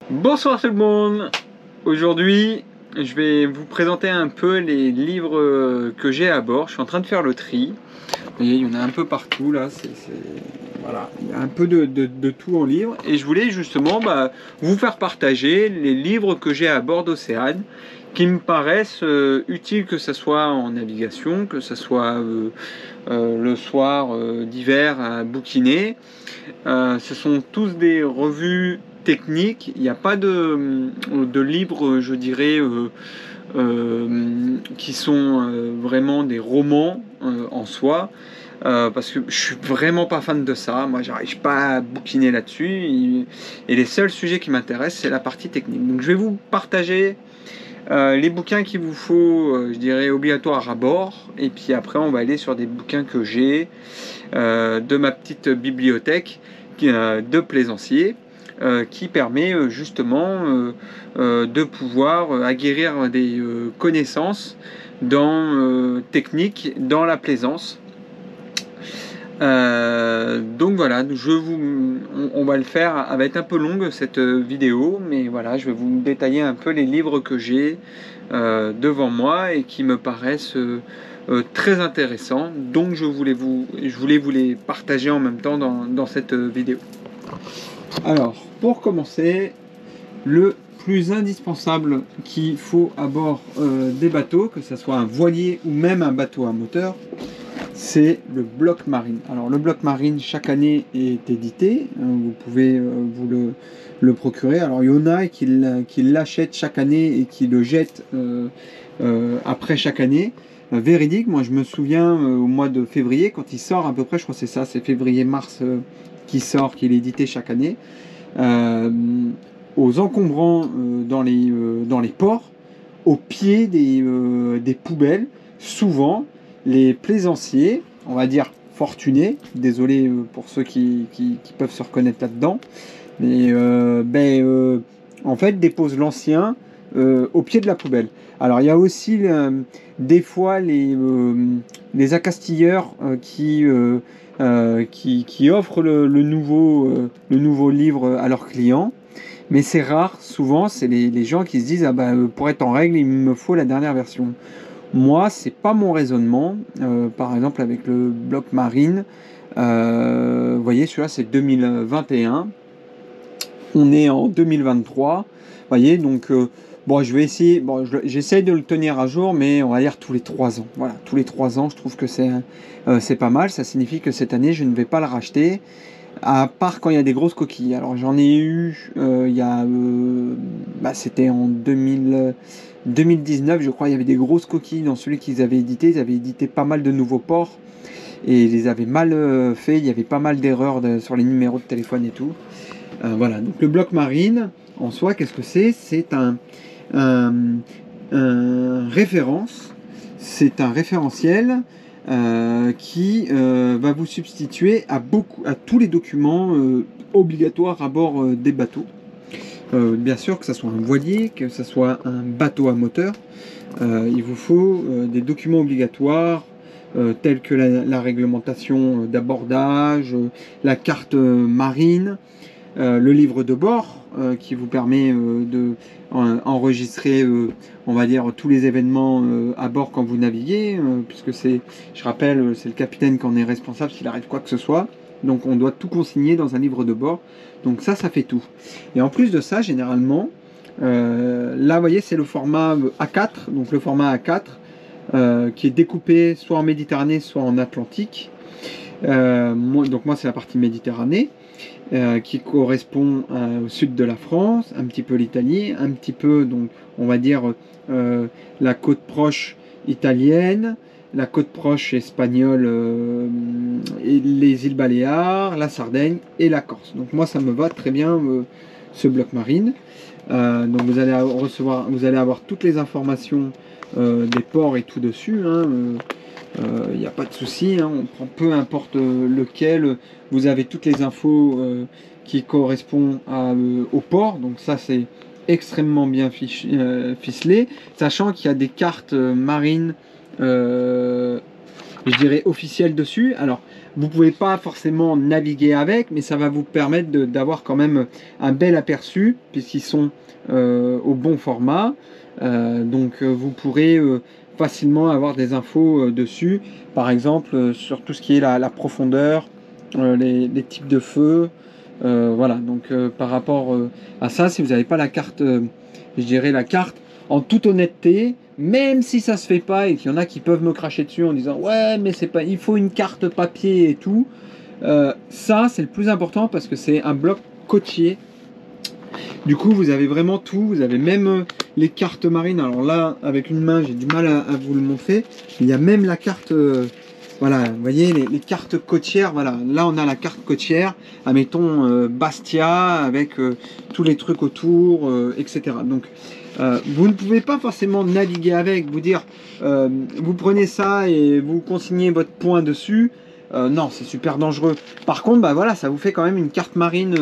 Bonsoir tout le monde. Aujourd'hui, je vais vous présenter un peu les livres que j'ai à bord. Je suis en train de faire le tri. Vous voyez, il y en a un peu partout là. Voilà, il y a un peu de tout en livre. Et je voulais justement vous faire partager les livres que j'ai à bord d'Océane, qui me paraissent utiles, que ce soit en navigation, que ce soit le soir d'hiver à bouquiner. Ce sont tous des revues techniques. Il n'y a pas de livres, je dirais, qui sont vraiment des romans en soi. Parce que je suis vraiment pas fan de ça. Moi, j'arrive pas à bouquiner là-dessus. Et les seuls sujets qui m'intéressent, c'est la partie technique. Donc, je vais vous partager les bouquins qu'il vous faut, je dirais, obligatoires à bord. Et puis après, on va aller sur des bouquins que j'ai de ma petite bibliothèque de plaisancier qui permet justement de pouvoir acquérir des connaissances techniques dans la plaisance. Donc voilà, on va le faire. Elle va être un peu longue cette vidéo, mais voilà, je vais vous détailler un peu les livres que j'ai devant moi et qui me paraissent très intéressants. Donc je voulais vous les partager en même temps dans cette vidéo. Alors, pour commencer, le plus indispensable qu'il faut à bord des bateaux, que ce soit un voilier ou même un bateau à moteur, c'est le bloc marine. Alors le bloc marine chaque année est édité, vous pouvez le procurer. Alors il y en a qui l'achètent chaque année et qui le jettent après chaque année. Véridique, moi je me souviens au mois de février, quand il sort à peu près, je crois que c'est ça, c'est février-mars qui sort, qui est édité chaque année, aux encombrants dans les ports, au pied des poubelles, souvent les plaisanciers, on va dire fortunés, désolé pour ceux qui peuvent se reconnaître là-dedans, mais en fait déposent l'ancien au pied de la poubelle. Alors il y a aussi des fois les accastilleurs qui offrent le nouveau livre à leurs clients. Mais c'est rare, souvent c'est les gens qui se disent ah pour être en règle il me faut la dernière version. Moi c'est pas mon raisonnement. Par exemple avec le bloc marine, vous voyez celui-là c'est 2021, on est en 2023, vous voyez donc bon je vais essayer, j'essaye de le tenir à jour mais on va dire tous les 3 ans. Voilà, tous les 3 ans je trouve que c'est pas mal, ça signifie que cette année je ne vais pas le racheter. À part quand il y a des grosses coquilles. Alors j'en ai eu c'était en 2019 je crois, il y avait des grosses coquilles dans celui qu'ils avaient édité. Ils avaient édité pas mal de nouveaux ports et ils les avaient mal fait. Il y avait pas mal d'erreurs sur les numéros de téléphone et tout. Voilà, donc le bloc marine en soi, qu'est-ce que c'est? C'est un référence, c'est un référentiel qui va vous substituer à tous les documents obligatoires à bord des bateaux. Bien sûr, que ce soit un voilier, que ce soit un bateau à moteur, il vous faut des documents obligatoires tels que la réglementation d'abordage, la carte marine, le livre de bord qui vous permet de enregistrer on va dire tous les événements à bord quand vous naviguez, puisque je rappelle, c'est le capitaine qui en est responsable s'il arrive quoi que ce soit, donc on doit tout consigner dans un livre de bord, donc ça fait tout. Et en plus de ça, généralement là vous voyez c'est le format A4, donc le format A4 qui est découpé soit en Méditerranée soit en Atlantique. Donc moi c'est la partie Méditerranée qui correspond au sud de la France, un petit peu l'Italie, un petit peu donc on va dire la côte proche italienne, la côte proche espagnole, et les îles Baléares, la Sardaigne et la Corse. Donc moi ça me va très bien ce bloc marine. Donc vous allez avoir toutes les informations des ports et tout dessus. Il n'y a pas de souci, on prend peu importe lequel, vous avez toutes les infos qui correspondent au port, donc ça c'est extrêmement bien ficelé, sachant qu'il y a des cartes marines je dirais, officiel dessus. Alors, vous pouvez pas forcément naviguer avec, mais ça va vous permettre d'avoir quand même un bel aperçu, puisqu'ils sont au bon format. Donc, vous pourrez facilement avoir des infos dessus, par exemple sur tout ce qui est la profondeur, les types de feu. Voilà, donc par rapport à ça, si vous n'avez pas la carte, je dirais la carte, en toute honnêteté, même si ça se fait pas et qu'il y en a qui peuvent me cracher dessus en disant ouais mais c'est pas, il faut une carte papier et tout, ça c'est le plus important parce que c'est un bloc côtier. Du coup vous avez vraiment tout, vous avez même les cartes marines. Alors là avec une main j'ai du mal à vous le montrer, il y a même la carte voilà, vous voyez les cartes côtières, voilà, là on a la carte côtière, admettons Bastia avec tous les trucs autour, etc. Donc vous ne pouvez pas forcément naviguer avec, vous dire vous prenez ça et vous consignez votre point dessus. Non, c'est super dangereux. Par contre, bah voilà, ça vous fait quand même une carte marine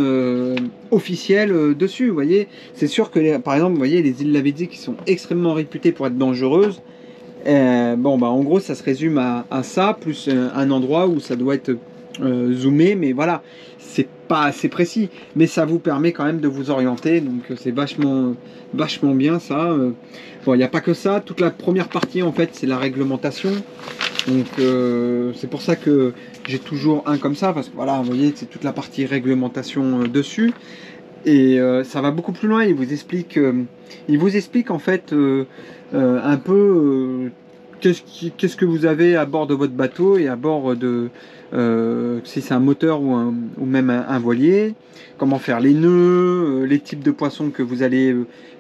officielle dessus. Vous voyez, c'est sûr que par exemple, vous voyez les îles Lavezzi qui sont extrêmement réputées pour être dangereuses. Bon, bah en gros, ça se résume à ça, plus un endroit où ça doit être zoomé, mais voilà, c'est pas assez précis. Mais ça vous permet quand même de vous orienter, donc c'est vachement bien ça. Bon, il n'y a pas que ça, toute la première partie en fait, c'est la réglementation. Donc c'est pour ça que j'ai toujours un comme ça, parce que voilà, vous voyez, c'est toute la partie réglementation dessus. Et ça va beaucoup plus loin, il vous explique en fait un peu qu'est-ce que vous avez à bord de votre bateau et à bord de si c'est un moteur ou même un voilier, comment faire les nœuds, les types de poissons que vous allez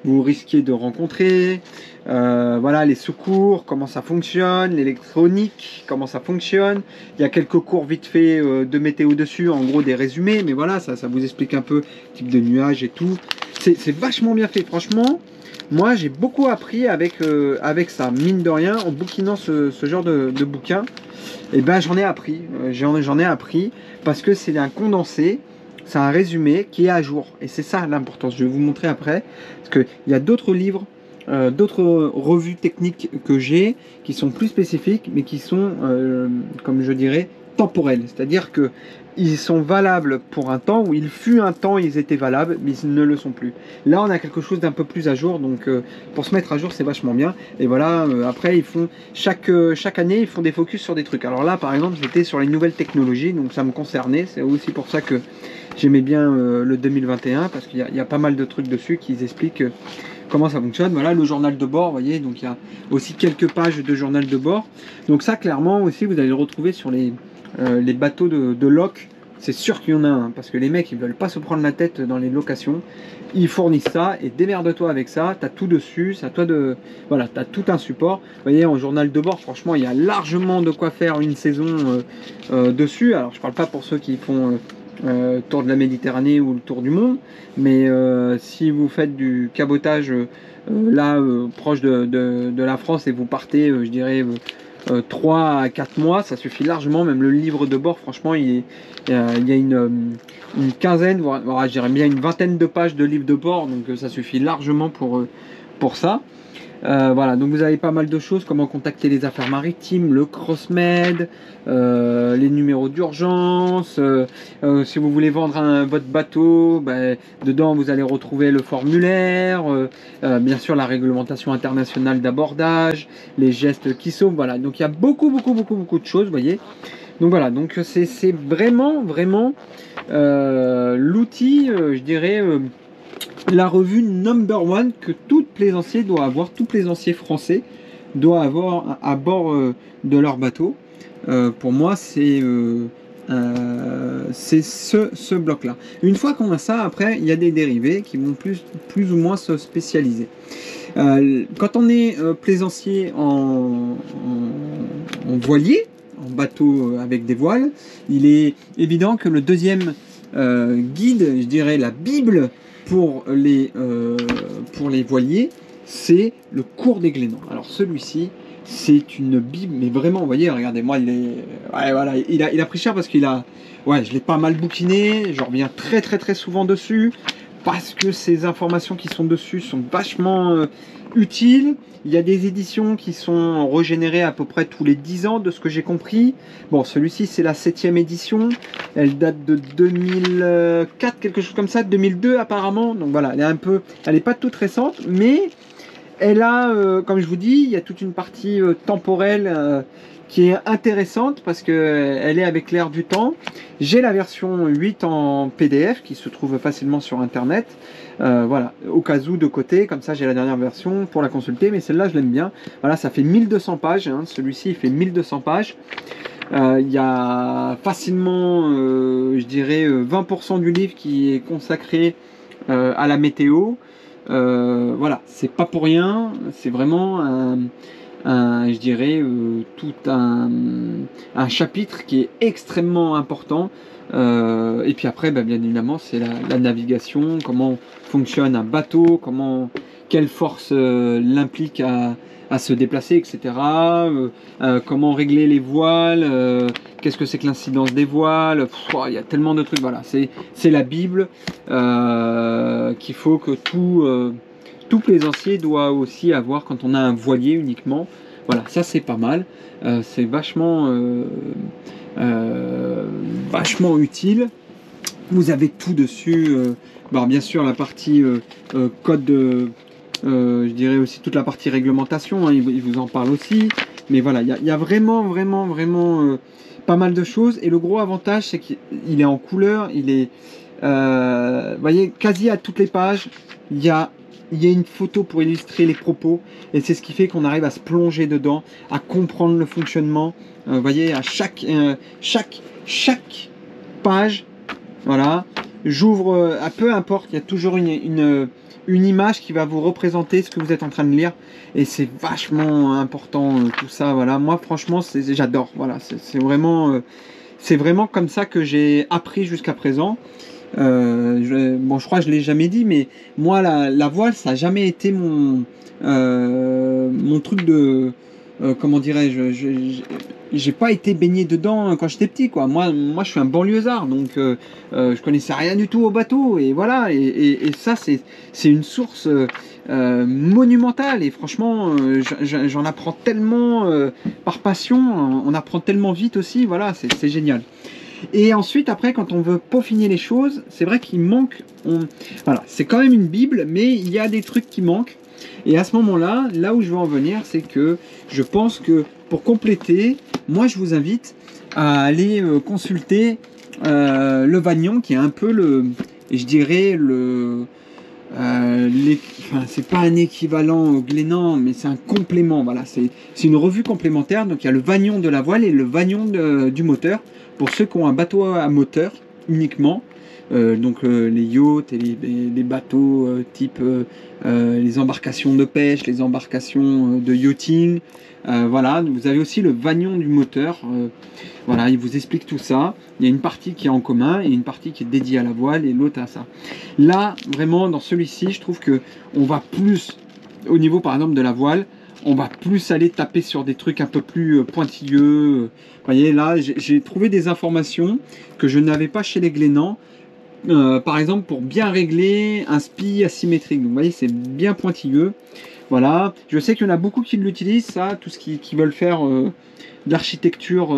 vous risquer de rencontrer, voilà, les secours, comment ça fonctionne, l'électronique, comment ça fonctionne. Il y a quelques cours vite fait de météo dessus, en gros des résumés, mais voilà, ça vous explique un peu le type de nuages et tout. C'est vachement bien fait, franchement. Moi, j'ai beaucoup appris avec ça, mine de rien, en bouquinant ce genre de bouquin. Et ben, j'en ai appris, parce que c'est un condensé, c'est un résumé qui est à jour. Et c'est ça l'importance. Je vais vous montrer après, parce qu'il y a d'autres livres, d'autres revues techniques que j'ai, qui sont plus spécifiques, mais qui sont, comme je dirais, temporels. C'est-à-dire que ils sont valables pour un temps, où il fut un temps ils étaient valables, mais ils ne le sont plus. Là on a quelque chose d'un peu plus à jour, donc pour se mettre à jour c'est vachement bien. Et voilà, après ils font chaque année ils font des focus sur des trucs. Alors là par exemple j'étais sur les nouvelles technologies, donc ça me concernait, c'est aussi pour ça que j'aimais bien le 2021, parce qu'il y a pas mal de trucs dessus qui expliquent comment ça fonctionne. Voilà le journal de bord, vous voyez, donc il y a aussi quelques pages de journal de bord. Donc ça clairement aussi vous allez le retrouver sur les bateaux de loc. C'est sûr qu'il y en a un, parce que les mecs ils veulent pas se prendre la tête dans les locations, ils fournissent ça et démerde-toi avec ça, t'as tout dessus, c'est à toi de, voilà, t'as tout un support. Vous voyez, en journal de bord franchement il y a largement de quoi faire une saison dessus. Alors je parle pas pour ceux qui font tour de la Méditerranée ou le tour du monde, mais si vous faites du cabotage là proche de la France et vous partez je dirais 3 à 4 mois, ça suffit largement. Même le livre de bord, franchement, il y a une quinzaine, voire je dirais bien une vingtaine de pages de livre de bord, donc ça suffit largement pour ça. Voilà, donc vous avez pas mal de choses, comment contacter les affaires maritimes, le CrossMed, les numéros d'urgence, si vous voulez vendre votre bateau, ben, dedans vous allez retrouver le formulaire, bien sûr la réglementation internationale d'abordage, les gestes qui sauvent, voilà, donc il y a beaucoup de choses, vous voyez. Donc voilà, donc c'est vraiment l'outil, je dirais, la revue number one que tout plaisancier doit avoir, tout plaisancier français doit avoir à bord de leur bateau. Pour moi, c'est ce bloc-là. Une fois qu'on a ça, après, il y a des dérivés qui vont plus ou moins se spécialiser. Quand on est plaisancier en voilier, en bateau avec des voiles, il est évident que le deuxième guide, je dirais la Bible, pour les voiliers, c'est le cours des Glénans. Alors celui-ci, c'est une bible, mais vraiment, vous voyez, regardez-moi, voilà, il a pris cher parce qu'il a, ouais, je l'ai pas mal bouquiné, je reviens très souvent dessus, parce que ces informations qui sont dessus sont vachement utiles. Il y a des éditions qui sont régénérées à peu près tous les 10 ans, de ce que j'ai compris. Bon, celui-ci, c'est la 7e édition. Elle date de 2004, quelque chose comme ça, 2002 apparemment. Donc voilà, elle est pas toute récente, mais elle a, comme je vous dis, il y a toute une partie temporelle qui est intéressante parce qu'elle est avec l'air du temps. J'ai la version 8 en PDF qui se trouve facilement sur internet. Voilà, au cas où de côté, comme ça j'ai la dernière version pour la consulter, mais celle-là je l'aime bien. Voilà, ça fait 1200 pages, hein. Celui-ci il fait 1200 pages. Il y a facilement, je dirais, 20% du livre qui est consacré à la météo. Voilà, c'est pas pour rien, c'est vraiment je dirais, tout un chapitre qui est extrêmement important. Et puis après, bien évidemment, c'est la navigation, comment fonctionne un bateau, quelle force l'implique à se déplacer, etc. Comment régler les voiles, qu'est-ce que c'est que l'incidence des voiles. Il y a tellement de trucs. Voilà, c'est la Bible qu'il faut que tout plaisancier doit aussi avoir quand on a un voilier uniquement. Voilà, ça c'est pas mal. C'est vachement utile. Vous avez tout dessus. Bien sûr, la partie code de... je dirais aussi toute la partie réglementation, hein, il vous en parle aussi. Mais voilà, il y a vraiment pas mal de choses. Et le gros avantage, c'est qu'il est en couleur. Il est... vous voyez, quasi à toutes les pages, il y a une photo pour illustrer les propos, et c'est ce qui fait qu'on arrive à se plonger dedans, à comprendre le fonctionnement. Vous voyez, à chaque page, voilà, j'ouvre, peu importe, il y a toujours une image qui va vous représenter ce que vous êtes en train de lire, et c'est vachement important tout ça. Voilà, moi franchement, j'adore. Voilà, c'est vraiment comme ça que j'ai appris jusqu'à présent. Je crois que je l'ai jamais dit, mais moi la voile ça n'a jamais été mon truc de comment dirais-je, j'ai pas été baigné dedans quand j'étais petit, quoi. Moi je suis un banlieusard, donc je connaissais rien du tout au bateau, et voilà, et ça c'est une source monumentale, et franchement j'en apprends tellement par passion, on apprend tellement vite aussi. Voilà, c'est génial. Et ensuite, après, quand on veut peaufiner les choses, c'est vrai qu'il manque... Voilà, c'est quand même une Bible, mais il y a des trucs qui manquent. Et à ce moment-là, là où je veux en venir, c'est que je pense que pour compléter, moi je vous invite à aller consulter le Vagnon, qui est un peu je dirais c'est pas un équivalent au Glénan, mais c'est un complément. Voilà, c'est une revue complémentaire. Donc il y a le Vagnon de la voile et le Vagnon du moteur, pour ceux qui ont un bateau à moteur uniquement. Les yachts et les bateaux type les embarcations de pêche, les embarcations de yachting. Voilà, vous avez aussi le Vagnon du moteur. Voilà, il vous explique tout ça. Il y a une partie qui est en commun et une partie qui est dédiée à la voile et l'autre à ça. Là, vraiment, dans celui-ci, je trouve que on va plus, au niveau par exemple de la voile, on va plus aller taper sur des trucs un peu plus pointilleux. Vous voyez, là, j'ai trouvé des informations que je n'avais pas chez les Glénans. Par exemple, pour bien régler un SPI asymétrique. Donc, vous voyez, c'est bien pointilleux. Voilà, je sais qu'il y en a beaucoup qui l'utilisent, ça, tout ce qui veulent faire de l'architecture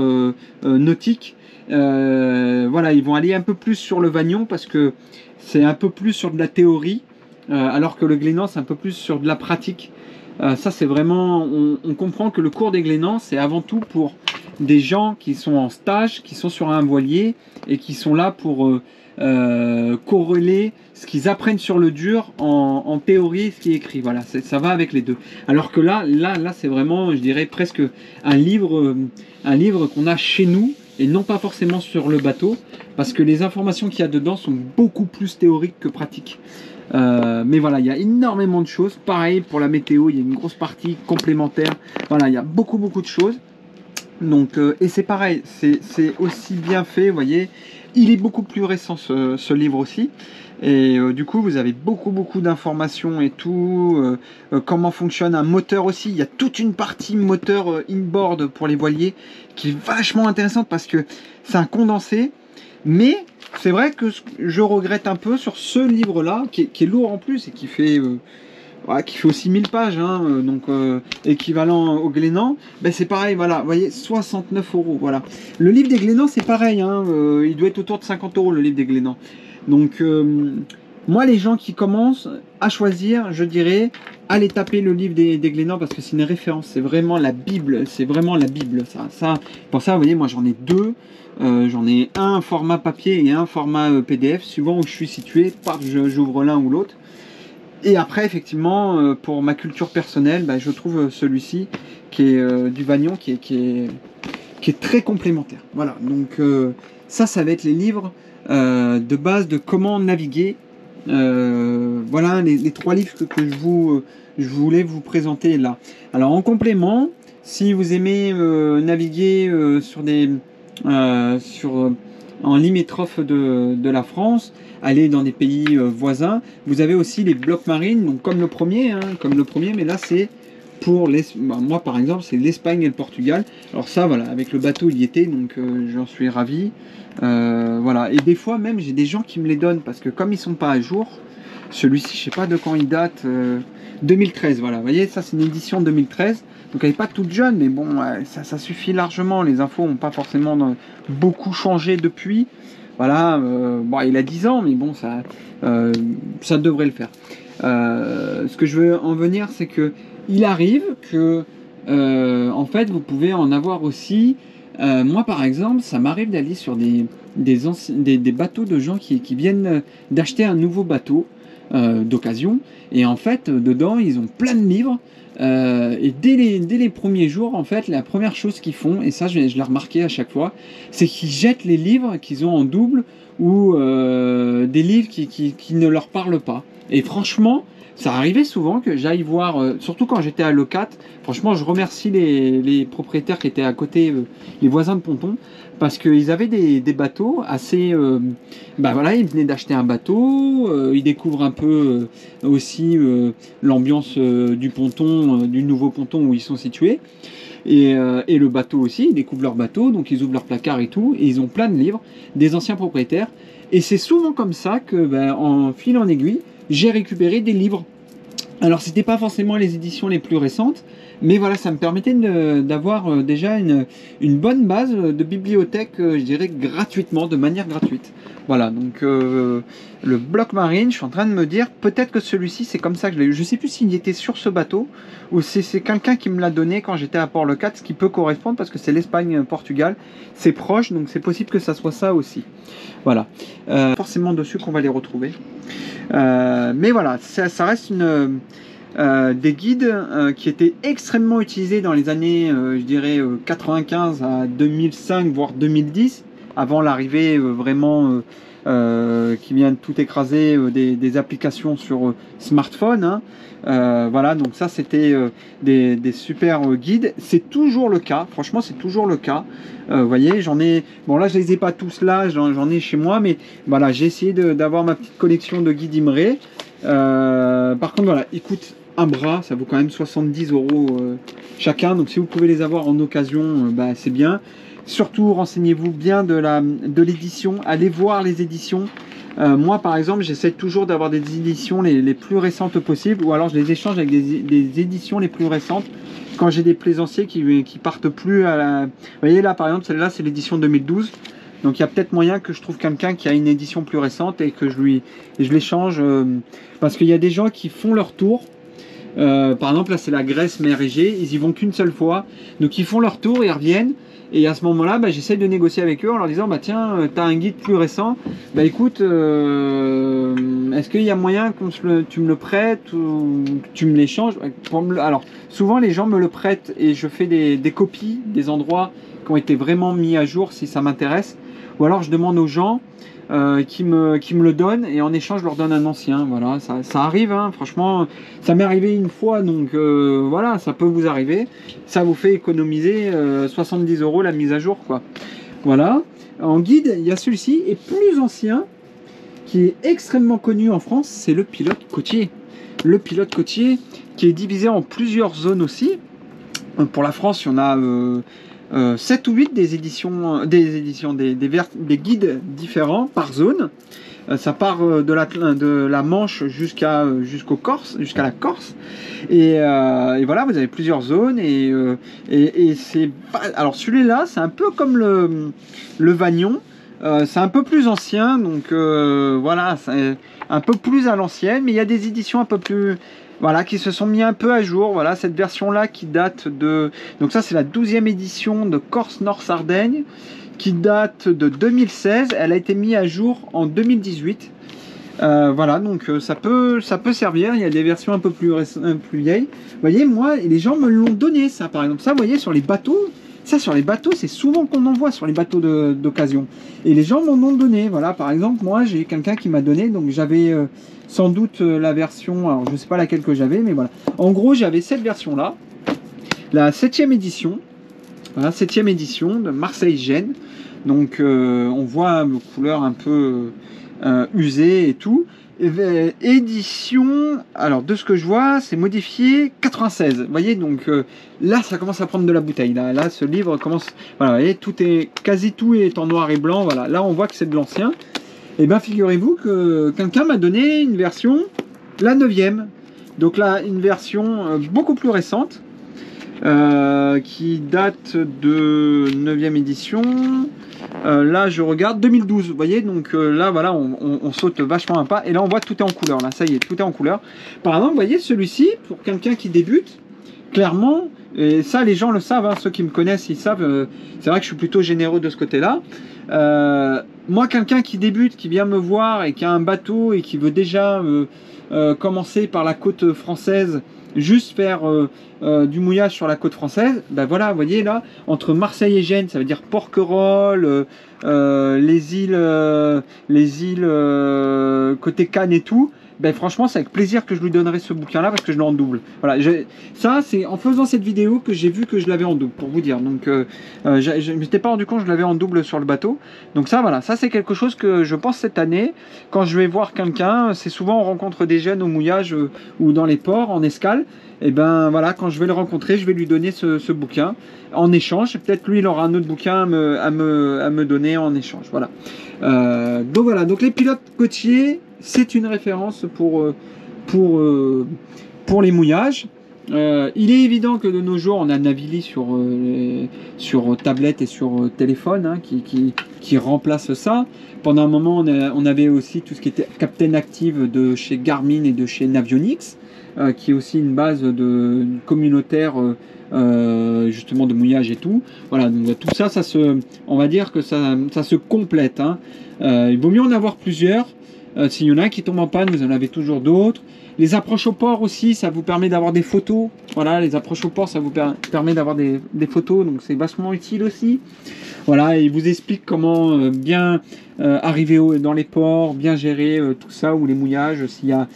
nautique. Voilà, ils vont aller un peu plus sur le Vagnon parce que c'est un peu plus sur de la théorie, alors que le Glénan, c'est un peu plus sur de la pratique. Ça, c'est vraiment... On comprend que le cours des Glénans, c'est avant tout pour des gens qui sont en stage, qui sont sur un voilier et qui sont là pour... corréler ce qu'ils apprennent sur le dur en théorie, ce qui est écrit. Voilà, ça va avec les deux. Alors que là c'est vraiment, je dirais, presque un livre qu'on a chez nous et non pas forcément sur le bateau, parce que les informations qu'il y a dedans sont beaucoup plus théoriques que pratiques. Mais voilà, il y a énormément de choses. Pareil pour la météo, il y a une grosse partie complémentaire. Voilà, il y a beaucoup de choses. Donc, et c'est pareil, c'est aussi bien fait, vous voyez. Il est beaucoup plus récent ce livre aussi, et du coup vous avez beaucoup d'informations et tout, comment fonctionne un moteur aussi. Il y a toute une partie moteur inboard pour les voiliers qui est vachement intéressante parce que c'est un condensé. Mais c'est vrai que je regrette un peu sur ce livre-là, qui est lourd en plus et qui fait aussi 1000 pages, hein, donc équivalent au Glénan. Ben, c'est pareil, voilà, vous voyez, 69 euros, voilà. Le livre des Glénans, c'est pareil, hein, il doit être autour de 50 euros le livre des Glénans. Donc, moi, les gens qui commencent à choisir, je dirais, allez taper le livre des Glénans parce que c'est une référence, c'est vraiment la Bible, ça. Pour ça, vous voyez, moi j'en ai deux. J'en ai un format papier et un format PDF, suivant où je suis situé, j'ouvre l'un ou l'autre. Et après, effectivement, pour ma culture personnelle, bah, je trouve celui-ci qui est du Vagnon, qui est très complémentaire. Voilà, donc ça va être les livres de base de comment naviguer. Voilà les trois livres que je voulais vous présenter là. Alors en complément, si vous aimez naviguer en limitrophe de la France, aller dans des pays voisins, vous avez aussi les blocs marines, donc comme le premier, mais là c'est pour moi par exemple c'est l'Espagne et le Portugal. Alors ça voilà, avec le bateau il y était, donc j'en suis ravi. Voilà, et des fois même j'ai des gens qui me les donnent parce que comme ils sont pas à jour, celui-ci je sais pas de quand il date, 2013, voilà, vous voyez, ça c'est une édition 2013. Donc elle n'est pas toute jeune, mais bon, ça suffit largement. Les infos n'ont pas forcément beaucoup changé depuis. Voilà, bon, il a 10 ans, mais bon, ça devrait le faire. Ce que je veux en venir, c'est que il arrive que, en fait, vous pouvez en avoir aussi. Moi, par exemple, ça m'arrive d'aller sur des bateaux de gens qui viennent d'acheter un nouveau bateau d'occasion. Et en fait, dedans, ils ont plein de livres. Et dès les premiers jours, en fait, la première chose qu'ils font, et ça je l'ai remarqué à chaque fois, c'est qu'ils jettent les livres qu'ils ont en double ou des livres qui ne leur parlent pas. Et franchement, ça arrivait souvent que j'aille voir, surtout quand j'étais à Locat, franchement je remercie les propriétaires qui étaient à côté, les voisins de ponton, parce qu'ils avaient des bateaux assez... bah voilà, ils venaient d'acheter un bateau, ils découvrent un peu aussi l'ambiance du ponton, du nouveau ponton où ils sont situés. Et le bateau aussi, ils découvrent leur bateau, donc ils ouvrent leur placard et tout, et ils ont plein de livres, des anciens propriétaires. Et c'est souvent comme ça que, en fil en aiguille, j'ai récupéré des livres. Alors c'était pas forcément les éditions les plus récentes, mais voilà, ça me permettait d'avoir déjà une bonne base de bibliothèque, je dirais gratuitement, de manière gratuite. Voilà, donc le bloc marine, je suis en train de me dire, peut-être que celui-ci, c'est comme ça que je l'ai eu. Je sais plus s'il était sur ce bateau, ou c'est quelqu'un qui me l'a donné quand j'étais à Port-le-Cat, ce qui peut correspondre, parce que c'est l'Espagne-Portugal, c'est proche, donc c'est possible que ça soit ça aussi. Voilà, forcément dessus qu'on va les retrouver. Mais voilà, ça reste des guides qui étaient extrêmement utilisés dans les années, je dirais, 95 à 2005, voire 2010, avant l'arrivée vraiment qui vient de tout écraser des applications sur smartphone. Hein. Voilà, donc ça c'était des super guides. C'est toujours le cas, franchement c'est toujours le cas. Vous voyez, j'en ai... Bon là je les ai pas tous là, j'en ai chez moi, mais voilà, j'ai essayé d'avoir ma petite collection de guides Imre. Par contre voilà, ils coûtent un bras, ça vaut quand même 70 € chacun, donc si vous pouvez les avoir en occasion, c'est bien. Surtout renseignez-vous bien de l'édition, allez voir les éditions. Moi par exemple j'essaie toujours d'avoir des éditions les plus récentes possibles, ou alors je les échange avec des éditions les plus récentes quand j'ai des plaisanciers qui partent plus à la... Vous voyez là par exemple, celle-là c'est l'édition 2012, donc il y a peut-être moyen que je trouve quelqu'un qui a une édition plus récente et que je l'échange, parce qu'il y a des gens qui font leur tour. Par exemple là c'est la Grèce mer Égée, ils y vont qu'une seule fois, donc ils font leur tour et ils reviennent. Et à ce moment-là, j'essaie de négocier avec eux en leur disant, tiens, tu as un guide plus récent, écoute, est-ce qu'il y a moyen que tu me le prêtes ou que tu me l'échanges? Alors, souvent les gens me le prêtent et je fais des copies des endroits qui ont été vraiment mis à jour si ça m'intéresse. Ou alors je demande aux gens qui me le donnent et en échange je leur donne un ancien. Voilà, ça arrive, hein, franchement, ça m'est arrivé une fois, donc voilà, ça peut vous arriver. Ça vous fait économiser 70 € la mise à jour, quoi. Voilà. En guide, il y a celui-ci, et plus ancien, qui est extrêmement connu en France, c'est le pilote côtier. Le pilote côtier qui est divisé en plusieurs zones aussi. Pour la France, il y en a 7 ou 8 des guides différents par zone. Ça part de la Manche jusqu'au Corse, jusqu'à la Corse. Et voilà, vous avez plusieurs zones. Et c'est... Alors celui-là, c'est un peu comme le Vagnon. C'est un peu plus ancien, donc voilà, c'est un peu plus à l'ancienne. Mais il y a des éditions un peu plus... Voilà, qui se sont mis un peu à jour. Voilà, cette version-là qui date de... Donc ça, c'est la 12e édition de Corse-Nord-Sardaigne, qui date de 2016. Elle a été mise à jour en 2018. Voilà, donc ça peut servir. Il y a des versions un peu plus vieilles. Vous voyez, moi, les gens me l'ont donné, ça, par exemple. Ça, vous voyez, sur les bateaux... Ça, sur les bateaux, c'est souvent qu'on en voit sur les bateaux d'occasion. Et les gens m'en ont donné. Voilà, par exemple, moi, j'ai quelqu'un qui m'a donné. Donc, j'avais sans doute la version... Alors, je ne sais pas laquelle que j'avais, mais voilà. En gros, j'avais cette version-là. La 7e édition. Voilà, 7e édition de Marseille-Gênes. Donc, on voit une couleur un peu usée et tout. Édition, alors de ce que je vois, c'est modifié 96. Vous voyez, donc là, ça commence à prendre de la bouteille. Là, ce livre commence. Voilà, vous voyez, quasi tout est en noir et blanc. Voilà, là, on voit que c'est de l'ancien. Et bien, figurez-vous que quelqu'un m'a donné une version, la 9e. Donc là, une version beaucoup plus récente, qui date de 9e édition. Là, je regarde 2012, vous voyez, donc là, voilà, on saute vachement un pas, et là, on voit que tout est en couleur, là, ça y est, tout est en couleur. Par exemple, vous voyez, celui-ci, pour quelqu'un qui débute, clairement, et ça, les gens le savent, hein, ceux qui me connaissent, ils savent, c'est vrai que je suis plutôt généreux de ce côté-là. Moi, quelqu'un qui débute, qui vient me voir, et qui a un bateau, et qui veut déjà commencer par la côte française, juste faire du mouillage sur la côte française, ben voilà, vous voyez là, entre Marseille et Gênes, ça veut dire Porquerolles, les îles côté Cannes et tout, ben franchement c'est avec plaisir que je lui donnerai ce bouquin là parce que je l'ai en double. Voilà, ça c'est en faisant cette vidéo que j'ai vu que je l'avais en double, pour vous dire. Donc je ne m'étais pas rendu compte que je l'avais en double sur le bateau. Donc ça voilà, ça c'est quelque chose que je pense cette année, quand je vais voir quelqu'un, c'est souvent on rencontre des jeunes au mouillage ou dans les ports en escale. Et ben voilà, quand je vais le rencontrer, je vais lui donner ce bouquin en échange. Peut-être lui il aura un autre bouquin à me donner en échange. Voilà. Donc voilà, donc les pilotes côtiers, c'est une référence pour les mouillages. Il est évident que de nos jours, on a Navili sur tablette et sur téléphone, hein, qui remplace ça. Pendant un moment, on avait aussi tout ce qui était Captain Active de chez Garmin et de chez Navionics, qui est aussi une base communautaire justement de mouillage et tout. Voilà, donc tout ça, on va dire que ça se complète, hein. Il vaut mieux en avoir plusieurs. S'il y en a un qui tombe en panne, vous en avez toujours d'autres. Les approches au port aussi, ça vous permet d'avoir des photos. Voilà, les approches au port, ça vous permet d'avoir des photos, donc c'est vachement utile aussi. Voilà, et il vous explique comment bien arriver dans les ports, bien gérer tout ça, ou les mouillages, s'il y a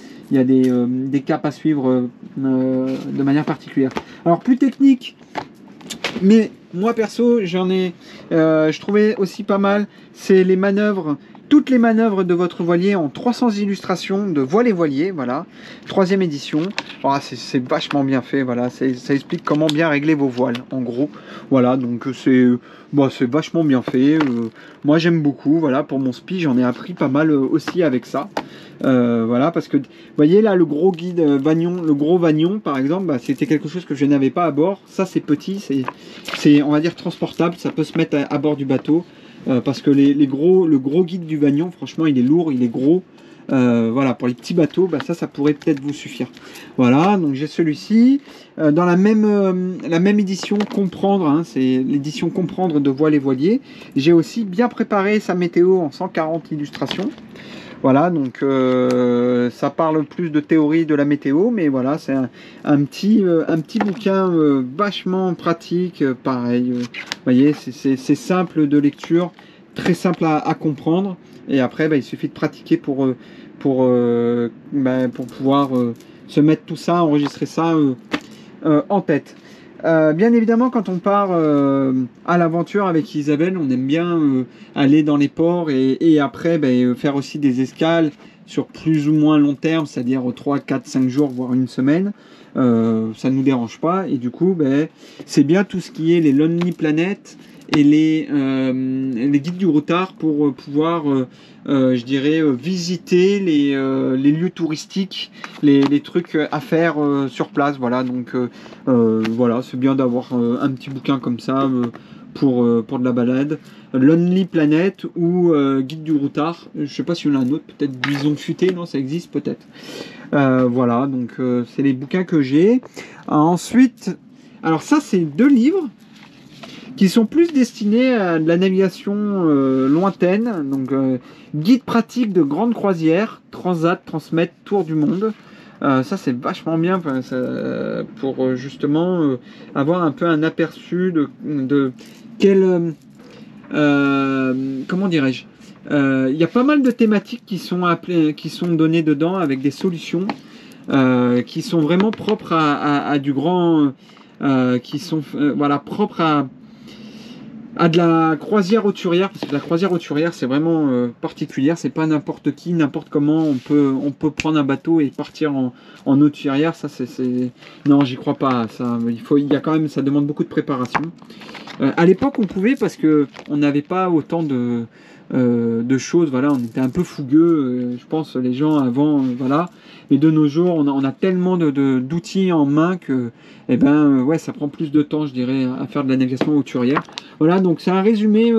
des caps à suivre de manière particulière. Alors, plus technique, mais moi perso, je trouvais aussi pas mal, c'est les manœuvres. Toutes les manœuvres de votre voilier en 300 illustrations de voile et voilier, voilà, 3e édition. Oh, c'est vachement bien fait, voilà, ça explique comment bien régler vos voiles, en gros. Voilà, donc c'est vachement bien fait. Moi j'aime beaucoup, voilà, pour mon spi, j'en ai appris pas mal aussi avec ça. Voilà, parce que, vous voyez là, le gros guide Vagnon, le gros Vagnon, par exemple, bah, c'était quelque chose que je n'avais pas à bord. Ça, c'est petit, c'est, on va dire, transportable, ça peut se mettre à bord du bateau. Parce que le gros guide du Vagnon, franchement, il est lourd, il est gros. Voilà, pour les petits bateaux, bah, ça pourrait peut-être vous suffire. Voilà, donc j'ai celui-ci. Dans la même édition Comprendre, hein, c'est l'édition Comprendre de Voile et Voilier. J'ai aussi bien préparé sa météo en 140 illustrations. Voilà, donc ça parle plus de théorie de la météo, mais voilà, c'est un petit bouquin vachement pratique, pareil. Vous voyez, c'est simple de lecture, très simple à comprendre, et après, bah, il suffit de pratiquer pour pouvoir se mettre tout ça, enregistrer ça en tête. Bien évidemment, quand on part à l'aventure avec Isabelle, on aime bien aller dans les ports et après faire aussi des escales sur plus ou moins long terme, c'est-à-dire 3, 4, 5 jours, voire une semaine, ça ne nous dérange pas. Et du coup, ben, c'est bien tout ce qui est les Lonely Planet et les guides du routard pour pouvoir, je dirais, visiter les lieux touristiques, les trucs à faire sur place. Voilà, donc voilà, c'est bien d'avoir un petit bouquin comme ça pour de la balade. Lonely Planet ou Guide du routard. Je sais pas s'il y en a un autre, peut-être Bison futé, non, ça existe peut-être. Voilà, donc c'est les bouquins que j'ai. Ensuite, alors ça, c'est 2 livres qui sont plus destinés à de la navigation lointaine. Donc, guide pratique de grande croisière, transat, transmet, tour du monde. Ça, c'est vachement bien pour justement avoir un peu un aperçu de quel... comment dirais-je, il y a pas mal de thématiques qui sont données dedans avec des solutions qui sont vraiment propres à du grand, qui sont voilà, propres à de la croisière hauturière, parce que la croisière hauturière c'est vraiment particulière, c'est pas n'importe qui, n'importe comment on peut prendre un bateau et partir en hauturière. Ça c'est non, j'y crois pas, ça il y a quand même, ça demande beaucoup de préparation. À l'époque on pouvait, parce que on n'avait pas autant de choses, voilà, on était un peu fougueux, je pense les gens avant, voilà, mais de nos jours on a tellement d'outils en main que eh ben ouais, ça prend plus de temps, je dirais, à faire de la navigation hauturière. Voilà, donc c'est un résumé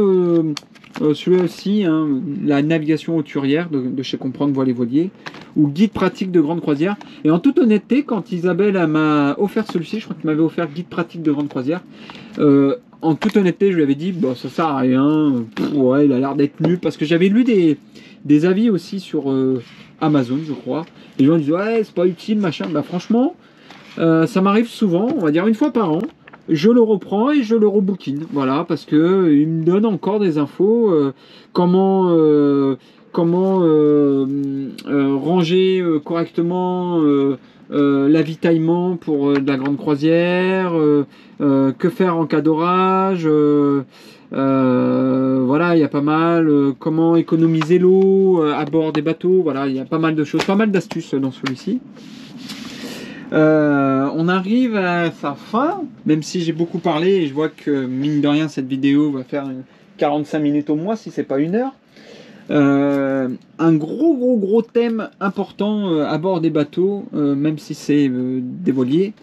celui aussi, hein, la navigation hauturière de chez Comprendre Voile et Voilier, ou guide pratique de grande croisière. Et en toute honnêteté, quand Isabelle m'a offert celui-ci, je crois qu'il m'avait offert guide pratique de grande croisière, en toute honnêteté, je lui avais dit, bon, ça sert à rien, ouais, il a l'air d'être nul, parce que j'avais lu des avis aussi sur Amazon, je crois. Les gens disaient, ouais, c'est pas utile, machin. Bah franchement, ça m'arrive souvent, on va dire une fois par an, je le reprends et je le rebookine, voilà, parce que il me donne encore des infos, comment ranger correctement l'avitaillement pour de la grande croisière, que faire en cas d'orage, voilà, il y a pas mal, comment économiser l'eau à bord des bateaux, voilà, il y a pas mal de choses, pas mal d'astuces dans celui-ci. On arrive à sa fin, même si j'ai beaucoup parlé et je vois que mine de rien cette vidéo va faire 45 minutes au moins si c'est pas 1 heure. Un gros thème important à bord des bateaux, même si c'est des voiliers,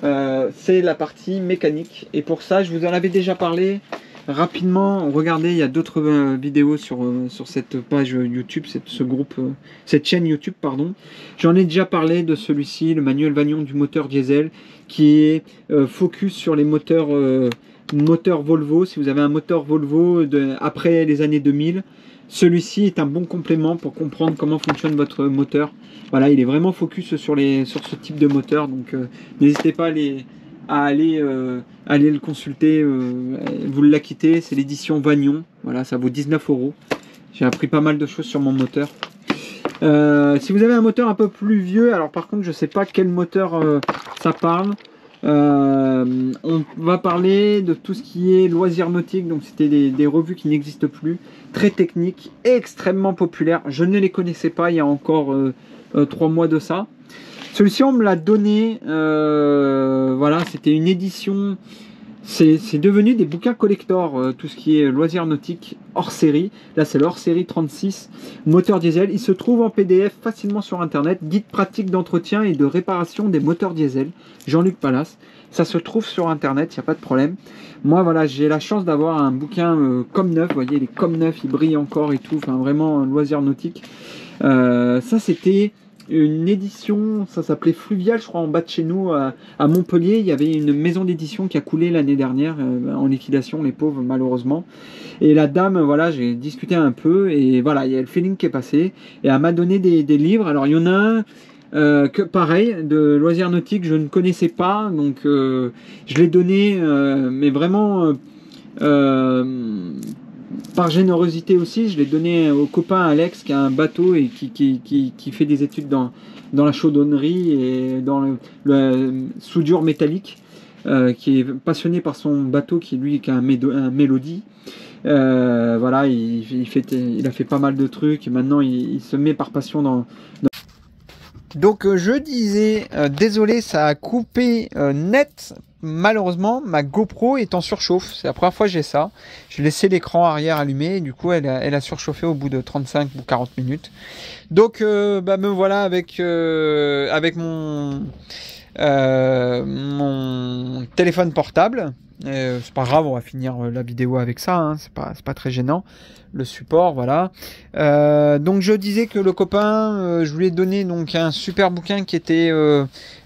c'est la partie mécanique. Et pour ça, je vous en avais déjà parlé rapidement. Regardez, il y a d'autres vidéos sur cette page YouTube, cette chaîne YouTube, pardon. J'en ai déjà parlé de celui-ci, le manuel Vagnon du moteur diesel, qui est focus sur les moteurs Volvo. Si vous avez un moteur Volvo après les années 2000, celui-ci est un bon complément pour comprendre comment fonctionne votre moteur. Voilà, il est vraiment focus sur ce type de moteur, donc n'hésitez pas à aller le consulter, vous l'acquitez, c'est l'édition Vagnon, voilà, ça vaut 19 €. J'ai appris pas mal de choses sur mon moteur. Si vous avez un moteur un peu plus vieux, alors par contre je sais pas quel moteur ça parle. On va parler de tout ce qui est loisirs nautiques, donc c'était des revues qui n'existent plus, très techniques, extrêmement populaires. Je ne les connaissais pas il y a encore 3 mois de ça. Celui-ci on me l'a donné, voilà, c'était une édition, c'est devenu des bouquins collector, tout ce qui est loisirs nautiques hors série. Là c'est le hors série 36, moteur diesel. Il se trouve en PDF facilement sur internet, guide pratique d'entretien et de réparation des moteurs diesel, Jean-Luc Pallas. Ça se trouve sur internet, il n'y a pas de problème. Moi voilà, j'ai la chance d'avoir un bouquin comme neuf, vous voyez, il est comme neuf, il brille encore et tout, enfin vraiment un loisir nautique. Ça c'était une édition, ça s'appelait Fluvial, je crois, en bas de chez nous à Montpellier. Il y avait une maison d'édition qui a coulé l'année dernière en liquidation, les pauvres, malheureusement. Et la dame, voilà, j'ai discuté un peu et voilà, il y a le feeling qui est passé et elle m'a donné des livres. Alors il y en a un que pareil, de loisirs nautiques, je ne connaissais pas, donc je l'ai donné, mais vraiment par générosité aussi. Je l'ai donné au copain Alex qui a un bateau et qui fait des études dans la chaudronnerie et dans le soudure métallique, qui est passionné par son bateau qui a un Mélodie. Voilà, il a fait pas mal de trucs. Et maintenant, il se met par passion dans... Donc je disais, désolé, ça a coupé net. Malheureusement, ma GoPro est en surchauffe. C'est la première fois que j'ai ça. J'ai laissé l'écran arrière allumé. Et du coup, elle a surchauffé au bout de 35 ou 40 minutes. Donc, me voilà avec mon téléphone portable. C'est pas grave, on va finir la vidéo avec ça. Hein. C'est pas très gênant. Le support, voilà. Donc je disais que le copain, je lui ai donné donc un super bouquin qui était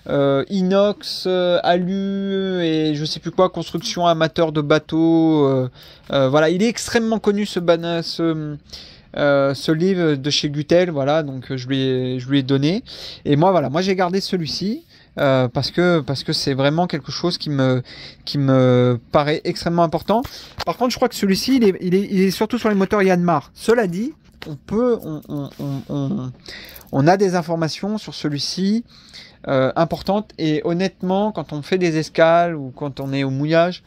inox, alu et je sais plus quoi, construction amateur de bateaux. Voilà, il est extrêmement connu ce livre de chez Gutel, voilà. Donc je lui ai donné. Et moi voilà, moi j'ai gardé celui-ci. Parce que c'est vraiment quelque chose qui me paraît extrêmement important. Par contre, je crois que celui-ci, il est surtout sur les moteurs Yanmar. Cela dit, on a des informations sur celui-ci importantes. Et honnêtement, quand on fait des escales ou quand on est au mouillage,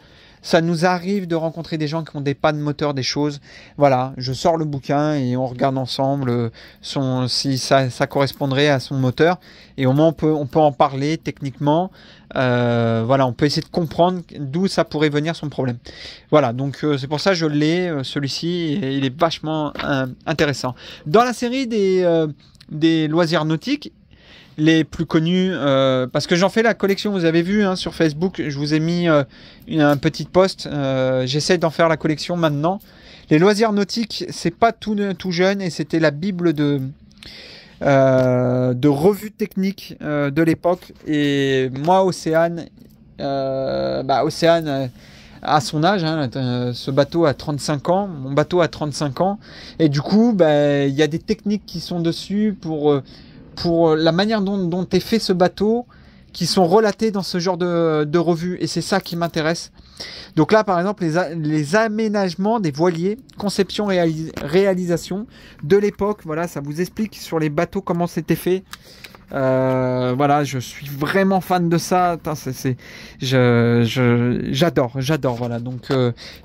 ça nous arrive de rencontrer des gens qui ont des pannes moteurs, des choses. Voilà, je sors le bouquin et on regarde ensemble si ça correspondrait à son moteur. Et au moins, on peut en parler techniquement. Voilà, on peut essayer de comprendre d'où ça pourrait venir son problème. Voilà, donc c'est pour ça que je l'ai, celui-ci, et il est vachement intéressant. Dans la série des loisirs nautiques, les plus connus, parce que j'en fais la collection, vous avez vu hein, sur Facebook, je vous ai mis un petit post, j'essaie d'en faire la collection maintenant. Les loisirs nautiques, c'est pas tout jeune, et c'était la bible de revues techniques de l'époque. Et moi, Océane, Océane à son âge, hein, ce bateau a 35 ans, mon bateau a 35 ans, et du coup, il y a des techniques qui sont dessus pour la manière dont est fait ce bateau, qui sont relatées dans ce genre de revue, et c'est ça qui m'intéresse. Donc là, par exemple, les aménagements des voiliers, conception, réalisation de l'époque, voilà, ça vous explique sur les bateaux comment c'était fait. Voilà, je suis vraiment fan de ça. J'adore, voilà. Donc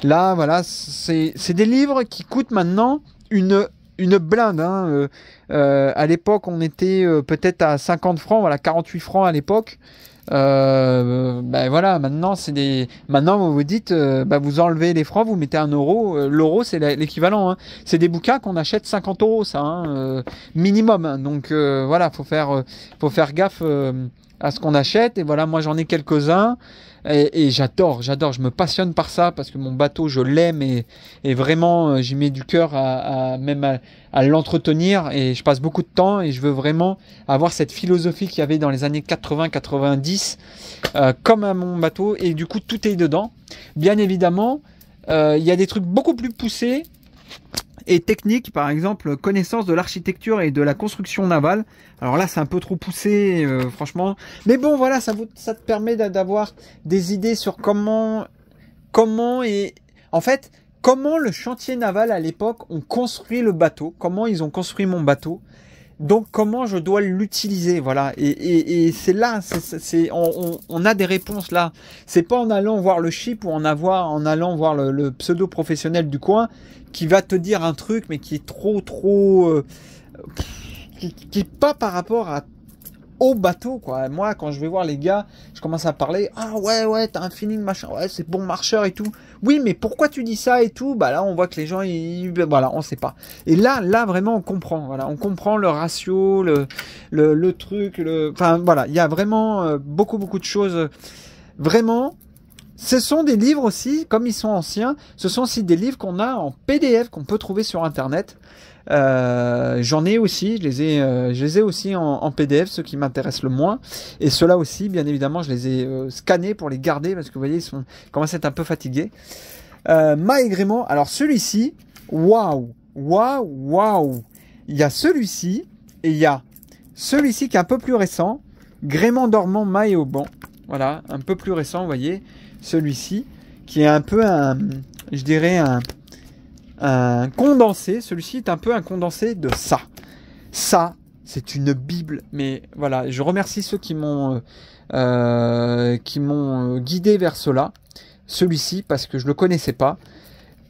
là, voilà, c'est des livres qui coûtent maintenant une blinde. Hein. À l'époque, on était peut-être à 50 francs, voilà, 48 francs à l'époque. Voilà, maintenant vous vous dites, vous enlevez les francs, vous mettez 1 euro. L'euro, c'est l'équivalent. Hein. C'est des bouquins qu'on achète 50 euros, ça, hein, minimum. Hein. Donc voilà, faut faire gaffe à ce qu'on achète. Et voilà, moi j'en ai quelques-uns. Et j'adore, je me passionne par ça parce que mon bateau, je l'aime et vraiment, j'y mets du cœur à l'entretenir et je passe beaucoup de temps et je veux vraiment avoir cette philosophie qu'il y avait dans les années 80-90 comme à mon bateau et du coup, tout est dedans. Bien évidemment, il y a des trucs beaucoup plus poussés et techniques, par exemple, connaissance de l'architecture et de la construction navale. Alors là, c'est un peu trop poussé, franchement. Mais bon, voilà, ça te permet d'avoir des idées sur comment le chantier naval à l'époque ont construit le bateau, comment ils ont construit mon bateau. Donc comment je dois l'utiliser, voilà. Et c'est là, on a des réponses là. C'est pas en allant voir le ship ou en allant voir le pseudo professionnel du coin qui va te dire un truc, mais qui est trop qui est pas par rapport au bateau, quoi. Moi, quand je vais voir les gars, je commence à parler. Ah ouais, t'as un feeling machin. Ouais, c'est bon marcheur et tout. Oui, mais pourquoi tu dis ça et tout? Bah là, on voit que les gens, voilà, on sait pas. Et là, vraiment, on comprend. Voilà, on comprend le ratio, le truc, enfin voilà, il y a vraiment beaucoup de choses. Vraiment. Ce sont des livres aussi, comme ils sont anciens, ce sont aussi des livres qu'on a en PDF, qu'on peut trouver sur Internet. J'en ai aussi, je les ai aussi en PDF, ceux qui m'intéressent le moins. Et ceux-là aussi, bien évidemment, je les ai scannés pour les garder, parce que vous voyez, ils commencent à être un peu fatigués. Maigrément, alors celui-ci, waouh. Il y a celui-ci, et il y a celui-ci qui est un peu plus récent, Gréement dormant, mât et au banc. Voilà, un peu plus récent, vous voyez. Celui-ci, qui est un peu je dirais un condensé. Celui-ci est un peu un condensé de ça. Ça, c'est une bible. Mais voilà, je remercie ceux qui m'ont guidé vers cela. Celui-ci, parce que je le connaissais pas.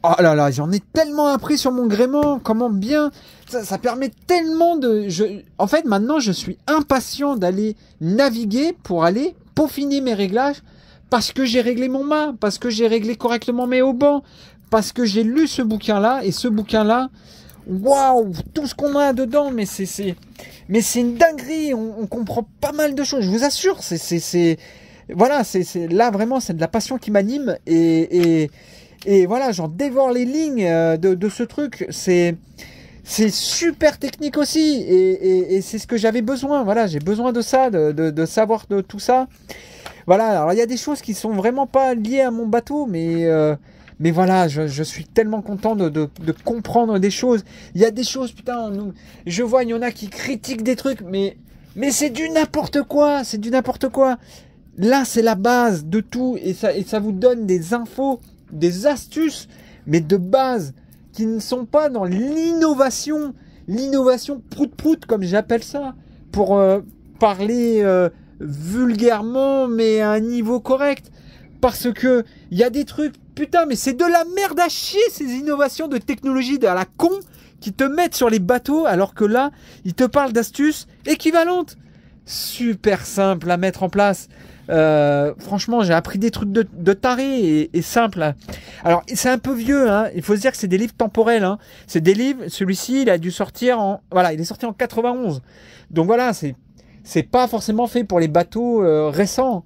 Oh là là, j'en ai tellement appris sur mon gréement, comment bien, ça permet tellement de... En fait, maintenant, je suis impatient d'aller naviguer pour aller peaufiner mes réglages parce que j'ai réglé mon mât, parce que j'ai réglé correctement mes haubans, parce que j'ai lu ce bouquin-là, et ce bouquin-là, waouh, tout ce qu'on a dedans, mais c'est une dinguerie, on comprend pas mal de choses, je vous assure, voilà, là, vraiment, c'est de la passion qui m'anime, et voilà, j'en dévore les lignes de ce truc. C'est super technique aussi. Et c'est ce que j'avais besoin. Voilà, j'ai besoin de ça, de savoir de tout ça. Voilà, alors il y a des choses qui sont vraiment pas liées à mon bateau, mais voilà, je suis tellement content de comprendre des choses. Il y a des choses, putain, je vois, il y en a qui critiquent des trucs, mais c'est du n'importe quoi. C'est du n'importe quoi. Là, c'est la base de tout. Et ça vous donne des infos, des astuces, mais de base, qui ne sont pas dans l'innovation prout-prout, comme j'appelle ça, pour parler vulgairement, mais à un niveau correct. Parce que il y a des trucs, putain, mais c'est de la merde à chier, ces innovations de technologie à la con, qui te mettent sur les bateaux, alors que là, ils te parlent d'astuces équivalentes. Super simple à mettre en place. Franchement, j'ai appris des trucs de taré et simple. Alors, c'est un peu vieux, hein. Il faut se dire que c'est des livres temporels, hein. C'est des livres, celui-ci, il a dû sortir il est sorti en 91. Donc voilà, c'est pas forcément fait pour les bateaux récents.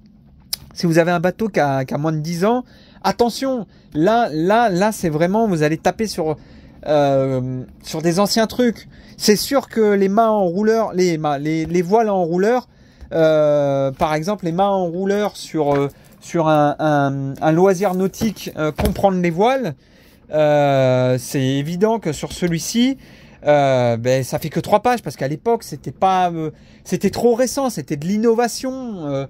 Si vous avez un bateau qui a moins de 10 ans, attention, là, c'est vraiment, vous allez taper sur des anciens trucs. C'est sûr que les mâts en rouleur, les voiles en rouleur, par exemple, les mâts en rouleur sur un loisir nautique, comprendre les voiles, c'est évident que sur celui-ci, ça fait que 3 pages parce qu'à l'époque c'était trop récent, c'était de l'innovation,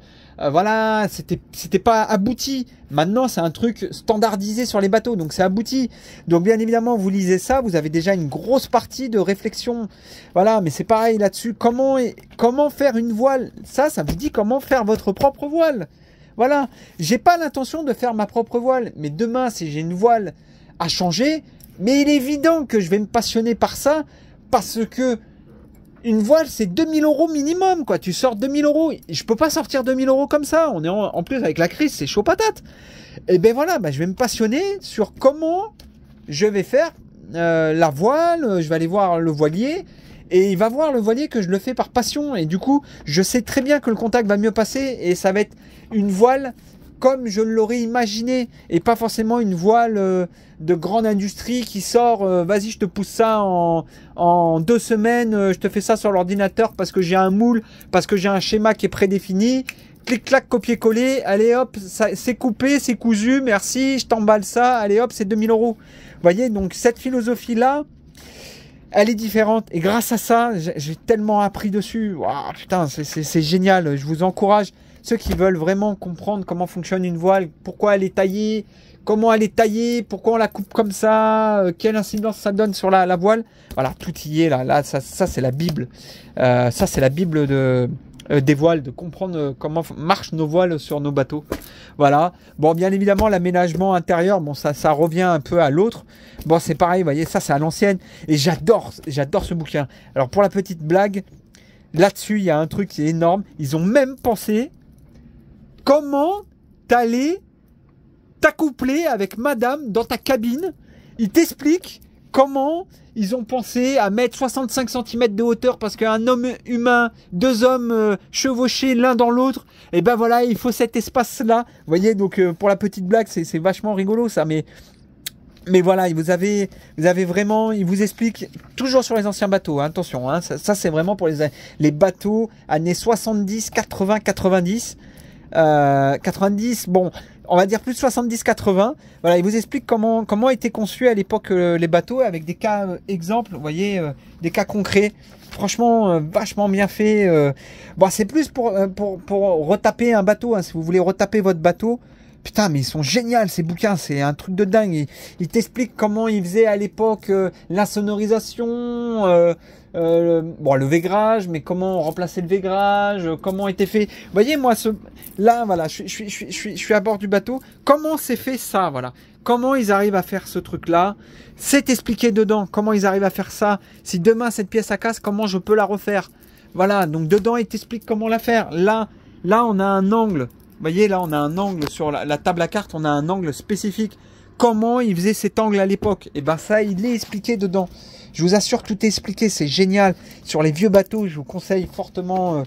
voilà, c'était pas abouti. Maintenant c'est un truc standardisé sur les bateaux, donc c'est abouti. Donc bien évidemment vous lisez ça, vous avez déjà une grosse partie de réflexion, voilà. Mais c'est pareil là-dessus, comment faire une voile, ça vous dit comment faire votre propre voile. Voilà, j'ai pas l'intention de faire ma propre voile, mais demain si j'ai une voile à changer, mais il est évident que je vais me passionner par ça, parce que une voile, c'est 2000 € minimum, quoi. Tu sors 2000 €. Je peux pas sortir 2000 € comme ça. On est en plus avec la crise, c'est chaud patate. Et ben voilà, je vais me passionner sur comment je vais faire la voile. Je vais aller voir le voilier. Et il va voir le voilier que je le fais par passion. Et du coup, je sais très bien que le contact va mieux passer. Et ça va être une voile comme je l'aurais imaginé, et pas forcément une voile de grande industrie qui sort, vas-y je te pousse ça en 2 semaines, je te fais ça sur l'ordinateur parce que j'ai un moule, parce que j'ai un schéma qui est prédéfini, clic-clac, copier-coller, allez hop, c'est coupé, c'est cousu, merci, je t'emballe ça, allez hop, c'est 2000 €. Vous voyez, donc cette philosophie-là, elle est différente, et grâce à ça, j'ai tellement appris dessus. Waouh, putain, c'est génial, je vous encourage. Ceux qui veulent vraiment comprendre comment fonctionne une voile, pourquoi elle est taillée, comment elle est taillée, pourquoi on la coupe comme ça, quelle incidence ça donne sur la voile. Voilà, tout y est là. Là, ça c'est la Bible. Ça, c'est la Bible des voiles, de comprendre comment marchent nos voiles sur nos bateaux. Voilà. Bon, bien évidemment, l'aménagement intérieur, bon, ça revient un peu à l'autre. Bon, c'est pareil, vous voyez, ça, c'est à l'ancienne. Et j'adore ce bouquin. Alors, pour la petite blague, là-dessus, il y a un truc qui est énorme. Ils ont même pensé comment t'allais t'accoupler avec madame dans ta cabine. Ils t'expliquent comment ils ont pensé à mettre 65 cm de hauteur parce qu'un homme humain, 2 hommes chevauchés l'un dans l'autre, et ben voilà, il faut cet espace-là. Vous voyez, donc pour la petite blague, c'est vachement rigolo ça, mais voilà, vous avez vraiment, il vous explique toujours sur les anciens bateaux, hein, attention, hein, ça c'est vraiment pour les bateaux années 70, 80, 90. 90, bon, on va dire plus 70-80. Voilà, il vous explique comment étaient conçus à l'époque les bateaux, avec des cas exemples, vous voyez, des cas concrets. Franchement, vachement bien fait. Bon, c'est plus pour retaper un bateau, hein, si vous voulez retaper votre bateau. Putain, mais ils sont géniaux ces bouquins, c'est un truc de dingue. Ils t'expliquent comment ils faisaient à l'époque l'insonorisation, le vaigrage, mais comment remplacer le vaigrage, comment était fait. Vous voyez, moi, là, voilà, je suis à bord du bateau. Comment c'est fait ça, voilà. comment ils arrivent à faire ce truc-là. C'est expliqué dedans, comment ils arrivent à faire ça. Si demain cette pièce à casse, comment je peux la refaire. Voilà, donc dedans, il t'explique comment la faire. Là, on a un angle. Vous voyez, là, on a un angle sur la table à cartes, on a un angle spécifique. Comment il faisait cet angle à l'époque? Et ben ça, il est expliqué dedans. Je vous assure, tout est expliqué, c'est génial. Sur les vieux bateaux, je vous conseille fortement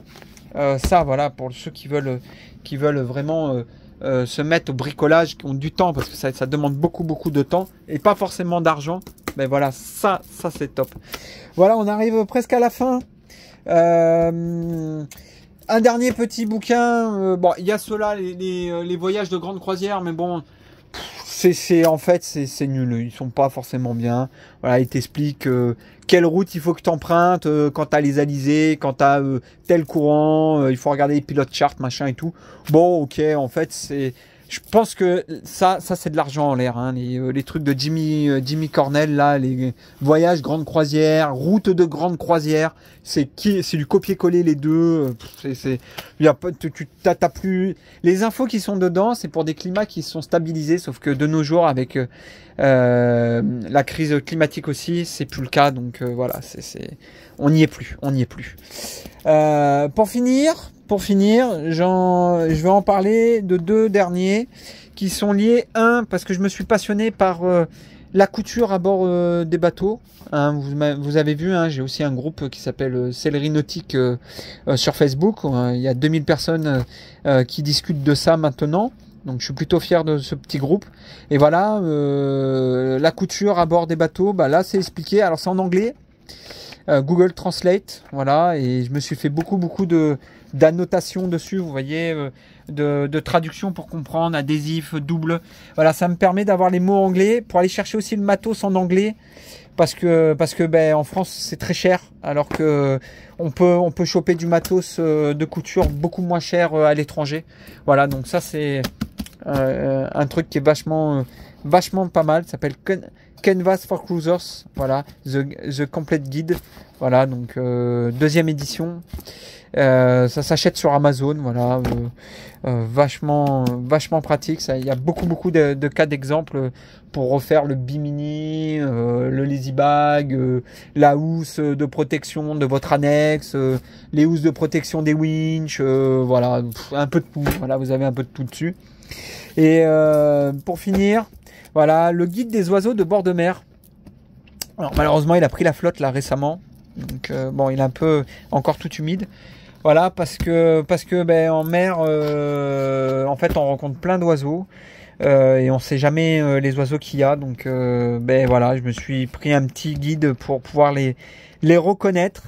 ça, voilà, pour ceux qui veulent vraiment se mettre au bricolage, qui ont du temps, parce que ça demande beaucoup de temps, et pas forcément d'argent. Mais voilà, ça c'est top. Voilà, on arrive presque à la fin. Un dernier petit bouquin. Bon, il y a ceux-là, les voyages de grande croisière, mais bon... En fait, c'est nul, ils sont pas forcément bien. Voilà, ils t'expliquent quelle route il faut que tu empruntes quand tu as les alizés, quand tu as tel courant, il faut regarder les pilotes chart, machin et tout. Bon, ok, en fait, je pense que ça c'est de l'argent en l'air, hein, les trucs de Jimmy Cornell, là, les voyages grande croisière, route de grande croisière, c'est du copier-coller les deux. T'as plus les infos qui sont dedans, c'est pour des climats qui sont stabilisés, sauf que de nos jours avec la crise climatique aussi, c'est plus le cas, donc voilà, on n'y est plus. Pour finir, je vais en parler de deux derniers qui sont liés. Un, parce que je me suis passionné par la couture à bord des bateaux. Hein, vous avez vu, hein, j'ai aussi un groupe qui s'appelle Céleri Nautique sur Facebook. Il y a 2000 personnes qui discutent de ça maintenant. Donc je suis plutôt fier de ce petit groupe. Et voilà, la couture à bord des bateaux, bah là c'est expliqué. Alors c'est en anglais. Google Translate, voilà, et je me suis fait beaucoup d'annotations dessus, vous voyez, de traduction pour comprendre, adhésif, double. Voilà, ça me permet d'avoir les mots anglais pour aller chercher aussi le matos en anglais, parce que ben, en France c'est très cher, alors que on peut choper du matos de couture beaucoup moins cher à l'étranger. Voilà, donc ça c'est un truc qui est vachement pas mal. Ça s'appelle Canvas for Cruisers, voilà, the Complete Guide, voilà, donc deuxième édition. Ça s'achète sur Amazon, voilà, vachement pratique. Il y a beaucoup de cas d'exemples pour refaire le bimini, le lazy bag, la housse de protection de votre annexe, les housses de protection des winches, voilà, un peu de tout. Voilà, vous avez un peu de tout dessus. Et pour finir, voilà, le guide des oiseaux de bord de mer. Alors malheureusement, il a pris la flotte là récemment, donc bon, il est un peu encore tout humide. Voilà, parce que ben, en mer, en fait, on rencontre plein d'oiseaux et on sait jamais les oiseaux qu'il y a. Donc, ben voilà, je me suis pris un petit guide pour pouvoir les reconnaître.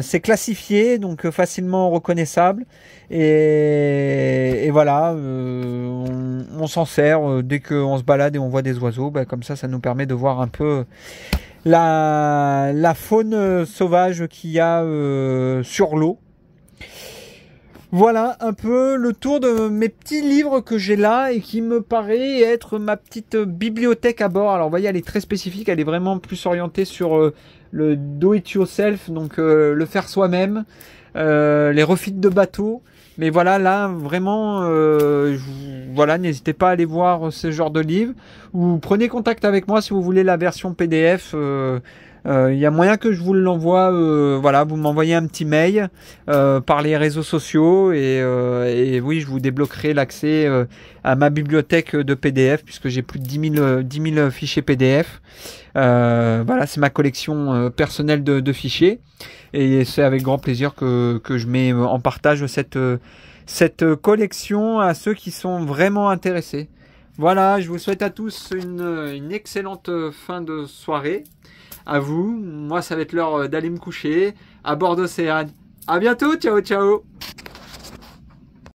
C'est classifié, donc facilement reconnaissable. Et voilà, on s'en sert dès qu'on se balade et on voit des oiseaux. Ben, comme ça nous permet de voir un peu la faune sauvage qu'il y a sur l'eau. Voilà un peu le tour de mes petits livres que j'ai là et qui me paraît être ma petite bibliothèque à bord. Alors vous voyez, elle est très spécifique, elle est vraiment plus orientée sur le do it yourself, donc le faire soi-même, les refits de bateau. Mais voilà, là vraiment, voilà, n'hésitez pas à aller voir ce genre de livre, ou prenez contact avec moi si vous voulez la version PDF. Il y a moyen que je vous l'envoie, voilà, vous m'envoyez un petit mail par les réseaux sociaux et oui, je vous débloquerai l'accès à ma bibliothèque de PDF, puisque j'ai plus de 10 000 fichiers PDF. Voilà, c'est ma collection personnelle de fichiers, et c'est avec grand plaisir que je mets en partage cette collection à ceux qui sont vraiment intéressés. Voilà, je vous souhaite à tous une excellente fin de soirée. À vous, moi ça va être l'heure d'aller me coucher à bord d'Océane. À bientôt, ciao ciao.